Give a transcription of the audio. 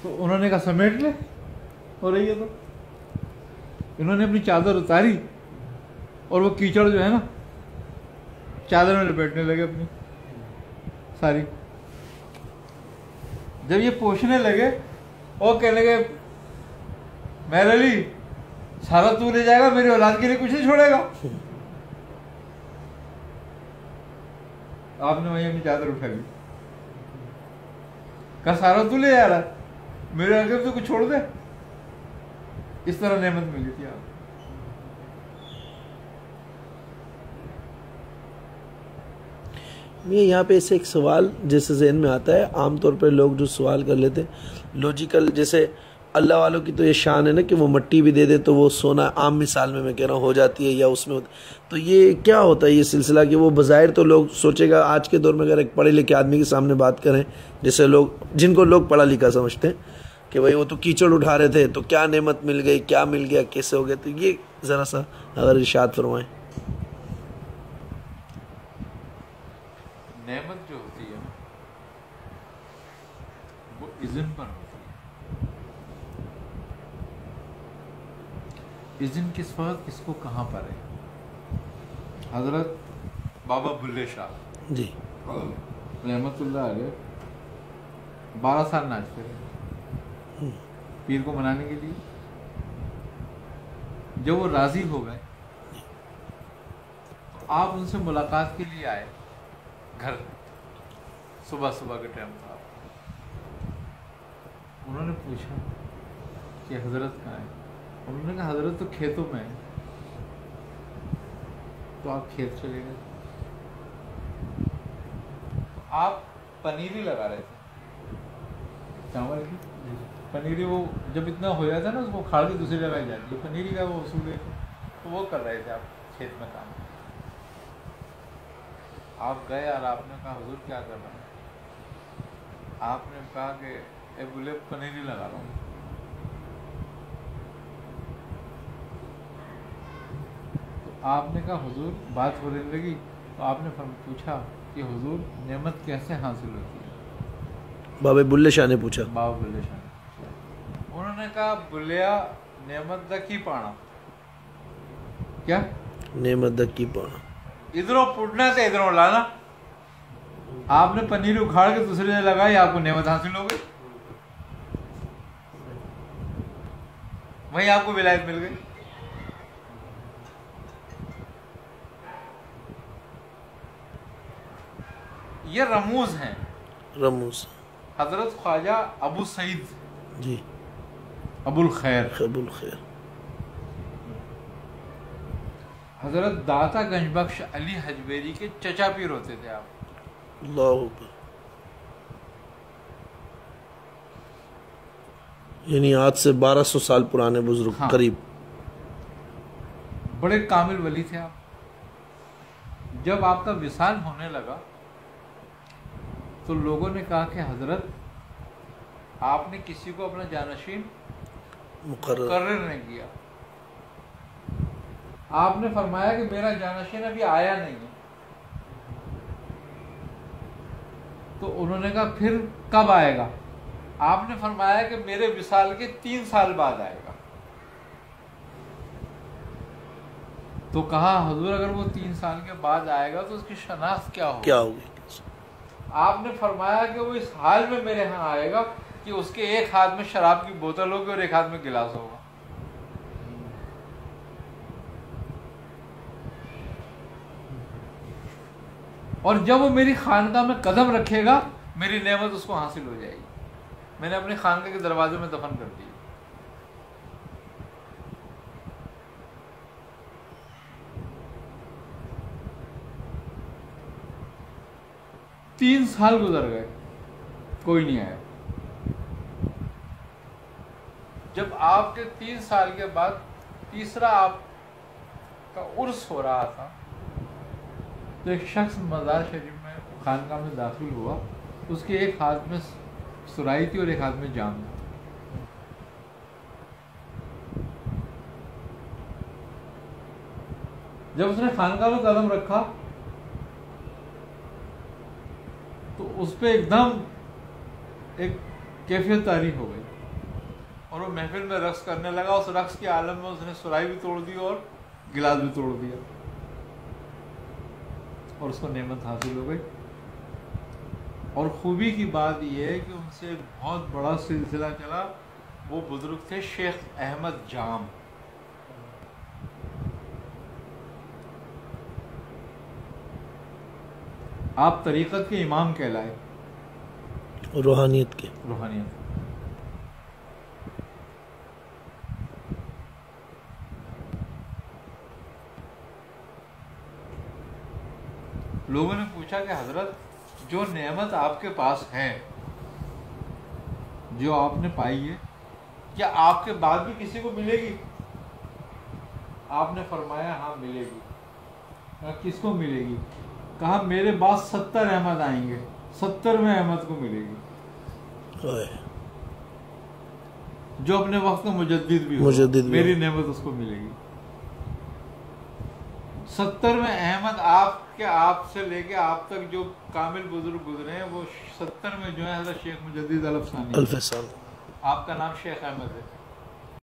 तो उन्होंने कहा समेट ले, हो रही है। तो इन्होंने अपनी चादर उतारी और वो कीचड़ जो है ना चादर में लपेटने लगे अपनी सारी। जब ये पोछने लगे और कहने लगे मेरे लिए सारा तू ले जाएगा, मेरी औलाद के लिए कुछ नहीं छोड़ेगा। आपने वही अपनी चादर उठा ली, कहा सारा तू ले जा रहा, मेरे आगे तो कुछ छोड़ दे। इस तरह नेमत मिली थी आप। मैं यहाँ पे ऐसे एक सवाल जैसे ज़हन में आता है, आमतौर पर लोग जो सवाल कर लेते हैं लॉजिकल, जैसे अल्लाह वालों की तो ये शान है ना कि वो मट्टी भी दे दे तो वो सोना, आम मिसाल में मैं कह रहा हूँ, हो जाती है या उसमें तो ये क्या होता है ये सिलसिला कि वो बज़ाहिर तो लोग सोचेगा आज के दौर में अगर एक पढ़े लिखे आदमी के सामने बात करें, जैसे लोग जिनको लोग पढ़ा लिखा समझते हैं कि भाई वो तो कीचड़ उठा रहे थे तो क्या नेमत मिल गई, क्या मिल गया, कैसे हो गया, तो ये ज़रा सा अगर इरशाद फरमाएं। नेमत जो होती है वो इज़्न पर होती है। इज़्न किस वक्त किसको कहाँ पर है। हजरत बाबा बुल्ले शाह जी रहमतुल्लाह अलैह 12 साल नाचते रहे पीर को मनाने के लिए। जब वो राजी हो गए तो आप उनसे मुलाकात के लिए आए घर, सुबह सुबह के टाइम था। उन्होंने पूछा कि हजरत कहाँ है। उन्होंने कहा हजरत तो खेतों में है। तो आप खेत चले गए। तो आप पनीरी लगा रहे थे चावल की पनीरी, वो जब इतना हो जाता है ना उसको खाड़ के दूसरी लगाई जाती है, पनीरी का वो उसूल है। तो वो कर रहे थे आप खेत में काम। आप गए और आपने कहा हुजूर क्या कर रहा है। आपने कहा कि ए बुले पनीरी लगा रहा हूँ। तो आपने कहा हुजूर बात होने लगी। तो आपने पूछा कि हुजूर नेमत कैसे हासिल होती है। बाबा बुल्ले शाह ने पूछा। बाबा बुल्ले शाह ने पूछा। उन्होंने कहा बुलिया नेमत द की पाना। क्या नेमत द की पाना, इधरों पुटना तो इधरों लाना। आपने पनीर उखाड़ के दूसरे ने लगाई, आपको नेमत हासिल हो गई, वहीं आपको विलायत मिल गई। ये रमूज हैं, रमूज। हजरत ख्वाजा अबू सईद जी अबुल खैर, अबुल खैर, हजरत दाता गंजबख्श अली हजवेरी के चचा पीर होते थे आप। अल्लाह, यानी आज से 1200 साल पुराने बुजुर्ग। हाँ, करीब। बड़े कामिल वली थे आप। जब आपका विसाल होने लगा तो लोगों ने कहा कि हजरत आपने किसी को अपना जानशीन मुकर्रर नहीं किया। आपने फरमाया कि मेरा जानशीन अभी आया नहीं है। तो उन्होंने कहा फिर कब आएगा। आपने फरमाया कि मेरे विसाल के 3 साल बाद आएगा। तो कहा हुजूर अगर वो 3 साल के बाद आएगा तो उसकी शनाख्त क्या होगी। आपने फरमाया कि वो इस हाल में मेरे यहाँ आएगा कि उसके एक हाथ में शराब की बोतल होगी और एक हाथ में गिलास होगा। और जब वो मेरी खानका में कदम रखेगा मेरी नेमत उसको हासिल हो जाएगी। मैंने अपने खानका के दरवाजे में दफन कर दी। 3 साल गुजर गए, कोई नहीं आया। जब आपके 3 साल के बाद तीसरा आपका उर्स हो रहा था तो एक शख्स मज़ार शरीफ में खानका में दाखिल हुआ। उसके एक हाथ में सुराही थी और एक हाथ में जाम था। जब उसने खानका में कदम रखा तो उस पे एकदम एक कैफियत तारी हो गई और वो महफिल में रक्स करने लगा। उस रक्स के आलम में उसने सुराही भी तोड़ दी और गिलास भी तोड़ दिया और उसको नेमत हासिल हो गई। और खूबी की बात यह है कि उनसे एक बहुत बड़ा सिलसिला चला। वो बुजुर्ग थे शेख अहमद जाम। आप तरीक़त के इमाम कहलाए, रूहानियत के। रूहानियत। लोगों ने पूछा कि हजरत, जो नेमत आपके पास है, जो आपने पाई है, क्या आपके बाद भी किसी को मिलेगी? आपने फरमाया हाँ मिलेगी। कहा किसको मिलेगी? कहा मेरे बाद 70 अहमद आएंगे, 70वें अहमद को मिलेगी, जो अपने वक्त का मुजद्दिद भी हो, मेरी नेमत उसको मिलेगी। 70वें अहमद आपके, आपसे लेके आप तक जो कामिल बुजुर्ग गुजरे हैं, वो 70 में जो है हज़रत शेख मुजद्दिद अल-अफ़सानी, आपका नाम शेख अहमद है।